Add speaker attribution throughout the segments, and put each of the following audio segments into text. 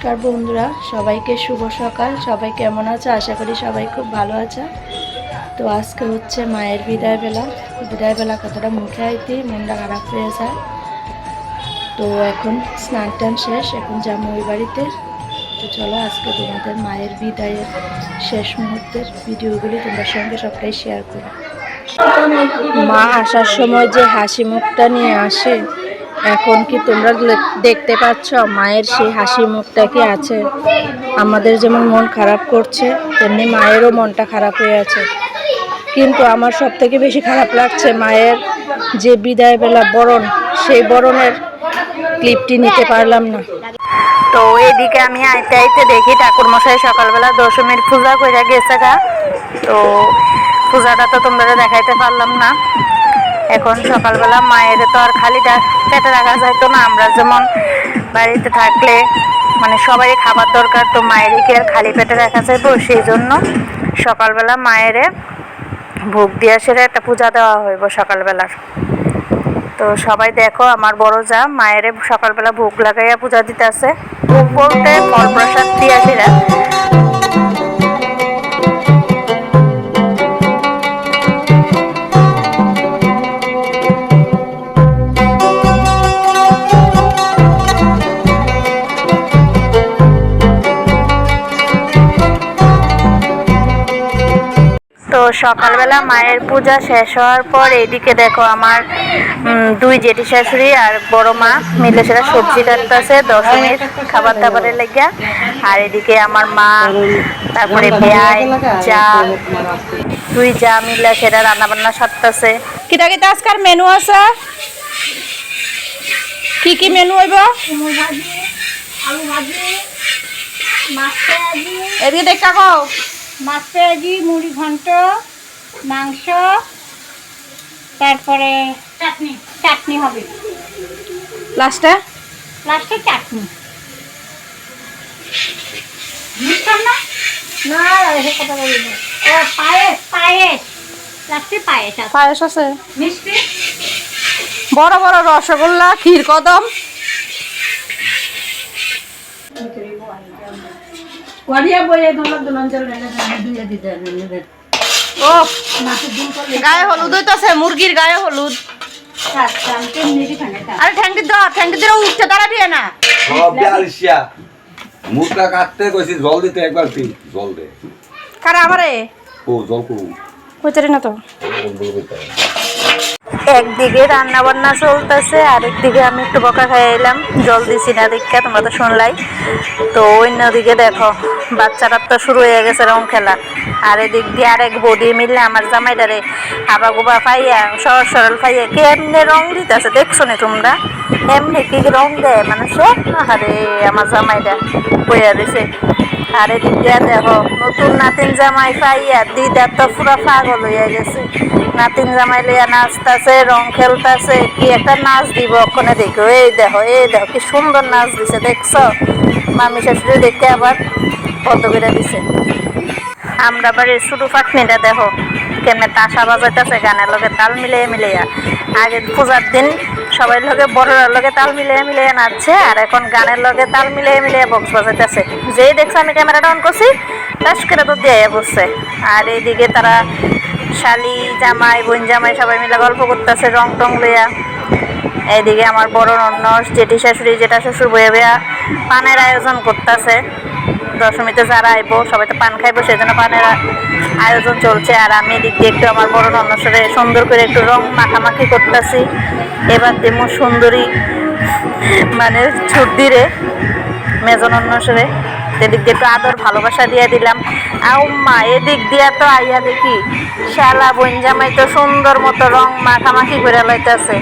Speaker 1: নমস্কার বন্ধুরা, সবাইকে শুভ সকাল। সবাই কেমন আছে? আশা করি সবাই খুব ভালো আছে। তো আজকে হচ্ছে মায়ের বিদায়বেলা কতটা মুখে আইতে মনটা খারাপ হয়ে যায়। তো এখন স্নান টান শেষ, এখন যাবো ওই বাড়িতে। তো চলো আজকে তোমাদের মায়ের বিদায়ের শেষ মুহূর্তের ভিডিওগুলি তোমাদের সঙ্গে সবটাই শেয়ার করি। মা আসার সময় যে হাসি মুখটা নিয়ে আসে, এখন কি তোমরা দেখতে পাচ্ছ মায়ের সেই হাসি মুখটা কি আছে? আমাদের যেমন মন খারাপ করছে, তেমনি মায়েরও মনটা খারাপ হয়ে আছে। কিন্তু আমার সব থেকে বেশি খারাপ লাগছে মায়ের যে বিদায়বেলা বরণ, সেই বরণের ক্লিপটি নিতে পারলাম না। তো এদিকে আমি আইতে আইতে দেখি ঠাকুরমশাই সকালবেলা দশমীর পূজা করে গেছে গা। তো পূজাটা তো তোমরা দেখাইতে পারলাম না। এখন সকালবেলা মায়ের তো আর খালি পেটে রাখা যাইতো না। আমরা যেমন বাড়িতে থাকলে মানে সবাই খাবার দরকার, তো মায়েরকে আর খালি পেটে রাখা যাইতো। সেই জন্য সকালবেলা মায়ের ভোগ দিয়ে সেরে একটা পূজা দেওয়া হইব সকালবেলার। তো সবাই দেখো আমার বড় যা মায়ের সকালবেলা ভোগ লাগাইয়া পূজা দিতে আছে। ভোগ বলতে ফল প্রসাদ দিয়ে সেরা। তো সকালবেলা মায়ের পূজা শেষ হওয়ার পর এইদিকে দেখো আমার দুই জেঠি শাশুড়ি আর বড় মা মিলে সেটা সবজি কাটতেছে দশমীর খাবার দাবারের লেগিয়া। আর এদিকে আমার মা, তারপরে ভাই যা, দুই যা মিলে সেটা রান্না বান্না সারতেছে। কিটা কিটা আজকাল মেনু আছে? কি কি মেনু হইব? এদিকে দেখা কও।
Speaker 2: মাছ পেঁয়াজি, মুড়ি ঘন্ট, মাংস, তারপরে চাটনি হবে
Speaker 1: লাস্টে
Speaker 2: চাটনি। মিষ্টান না কথা বলবো। পায়েস লাস্টে পায়েস
Speaker 1: আছে,
Speaker 2: মিষ্টি,
Speaker 1: বড় বড় রসগোল্লা, ক্ষীর কদম। গায়ে হলুদ হইতেছে, মুরগির গায়ে হলুদ। আরে ঠ্যাংটি ধর উঠতে দাঁড়াবি না।
Speaker 3: মুখটা কাটতে কইছি, জল দিতে একবার জল দে।
Speaker 1: কারা আমারে
Speaker 3: জল করুন
Speaker 1: কইতারি না তো। একদিকে রান্না বান্না চলতেছে, আরেকদিকে আমি একটু বকা খাই এলাম, জল দিছি না দীক্ষা, তোমরা তো শুনলাই। তো অন্যদিকে দেখো বাচ্চারা তো শুরু হয়ে গেছে রং খেলা। আর এদিক দিয়ে আরেক বৌদি মিললে আমার জামাইটারে হাবা গোবা ফাইয়া সরল সরল ফাইয়া কেমনে রং দিতেছে দেখছো না তোমরা? এমনি কি রং দেয় মানুষে? আরে আমার জামাইটা বইয়া দিছে। আর এদিক দিয়ে দেখো নতুন নাতিন জামাই ফাইয়া দিদা তো পুরা পাগল হইয়া গেছে। নাতিন জামাই লইয়া নাচতেছে, রং খেলতেছে, কি একটা নাচ দিব ওখানে দেখো। এই দেখো কি সুন্দর নাচ দিছে দেখছো? মামি শাশুড়ি দেখে আবার পদ্ম বেড়া দিছে। আমরা বাড়ির ছোটো ফাটনিটা দেখো কেমনে তাসা বাজাইতেছে গানের লগে তাল মিলিয়ে। আগে পূজার দিন সবাই লগে বড়রার লগে তাল মিলিয়ে নাচছে, আর এখন গানের লগে তাল মিলিয়ে বক্স বাজাইতেছে। যেই দেখছে আমি ক্যামেরাটা অন করছি, টাস করে তো দিয়ে বসছে। আর এইদিকে তারা শালি জামাই বোন জামাই সবাই মিলে গল্প করতেছে রং টং লইয়া। এইদিকে আমার বড় ননস জেঠি শাশুড়ি জেঠা শ্বশুর বইয়া পানের আয়োজন করতেছে। দশমীতে যারা আইব সবাই তো পান খাইবো, সেই জন্য পানের আয়োজন চলছে। আর আমি এদিক দিয়ে একটু আমার বড় ননসরে সুন্দর করে একটু রং মাখামাখি করতেছি। এবার তেমন সুন্দরী মানে ছুটি রে মেজন ননসরে এদিক দিয়ে একটু আদর ভালোবাসা দিয়ে দিলাম। মা এদিক দিয়া তো আইয়া দেখি শালা বোন জামাই তো সুন্দর মতো রং মাখামাখি করে লইতেছে।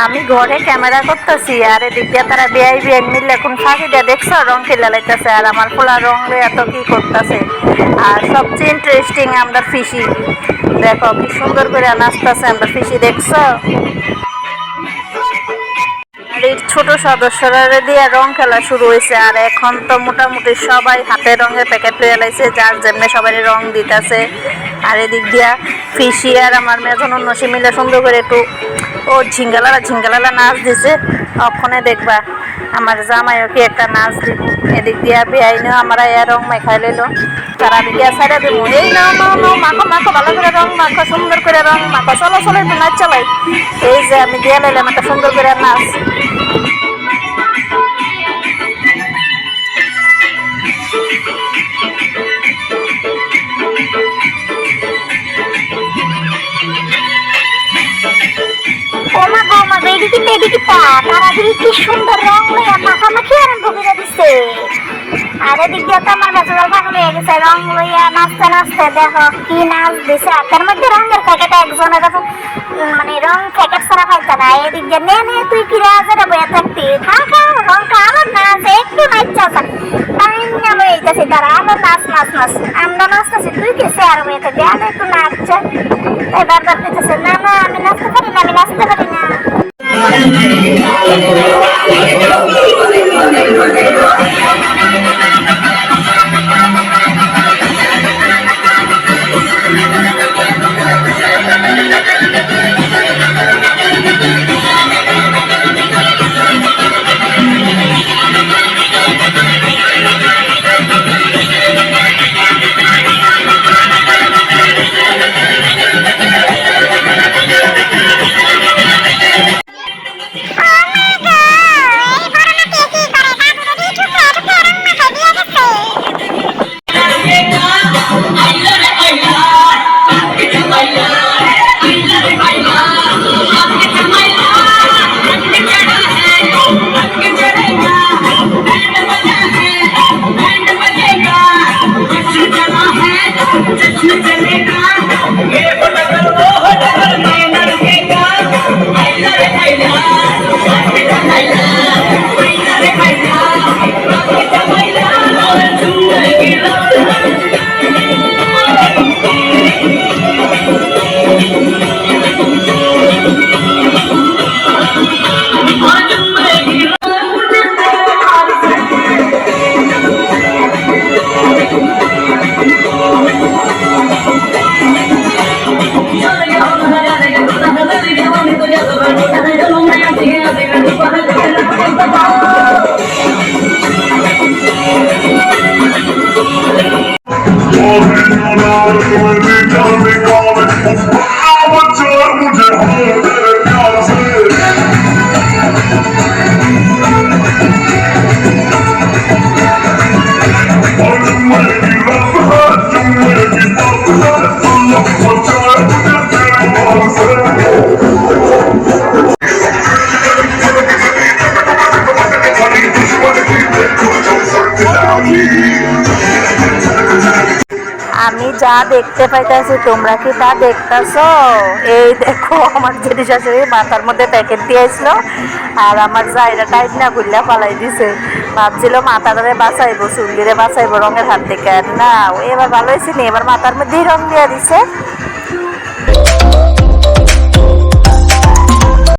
Speaker 1: আমি ঘরে ক্যামেরা করতেছি, আর এদিক দিয়ে তারা বিআই মিললে কোন ফাঁকিটা দেখছো রং খেলে লাইতেছে। আর আমার পোলা রং এত কি করতেছে। আর সবচেয়ে ইন্টারেস্টিং আমরা ফিশি দেখো কি সুন্দর করে নাচতেছে। আমরা ফিশি দেখছো? আর এই ছোট সদস্যরা দিয়ে রং খেলা শুরু হয়েছে। আর এখন তো মোটামুটি সবাই হাতে রঙের প্যাকেট লইয়া লাইছে, যার যেমনি সবাই রং দিতেছে। আর এদিক দিয়া ফিশি আর আমার মেজন নসি মিলে সুন্দর করে একটু ঝিঙ্গালালা নাচ দিছে। ওখানে দেখবা আমার জামাইও কি একটা নাচ দিব, এদিক দিয়া বেআইনও আমরা এ রং মেখাই লইলো, তার আমি গিয়া সাইডে দিব, এই নাও নাও নাও মাখো মাখো ভালো করে রং মাখো, সুন্দর করে রং মাখো, চলো চলো একটু নাচ চালাই। এই যে আমি দিয়ে লাইলাম একটা সুন্দর করে নাচ।
Speaker 2: ওমা গো মা এদিকে এদিকে তাড়াতাড়ি কি সুন্দর রং লইয়া মাখামাখি আরম্ভ করে দিছে। আর এদিক দিয়ে তো আমার মেজবাল পাগল হয়ে গেছে রং লইয়া নাচতে নাচতে, দেখো কি নাচ দিছে। হাতের মধ্যে রঙের প্যাকেট একজনের এরকম মানে রং প্যাকেট ছাড়া পাইতে না। এদিক দিয়ে নে নে তুই কি রাজারে বয়ে থাকতি, থাকা রংটা আমার নাচ একটু নাচছা টাইম আমি এইটাছি তারা আমার নাচ নাচ নাচ আমরা নাচতেছি, তুই কি আর বয়ে থাকবি, আমি একটু নাচছে। তাই বারবার পেতেছে না না আমি নাচতে পারি না, আমি নাচতে পারি না।
Speaker 1: আমি যা দেখতে পাইতেছি তোমরা কি তা দেখতেছো? এই দেখো আমার জেঠি শাশুড়ি মাথার মধ্যে প্যাকেট দিয়েছিল আর আমার জায়গা টাইট না করলে পালাই দিছে। ভাবছিল মাথাটারে বাঁচাইবো, চুল্লিরে বাঁচাইবো রঙের হাত থেকে, আর না এবার ভালো হয়েছে নি, এবার মাথার মধ্যেই রং দিয়ে দিছে।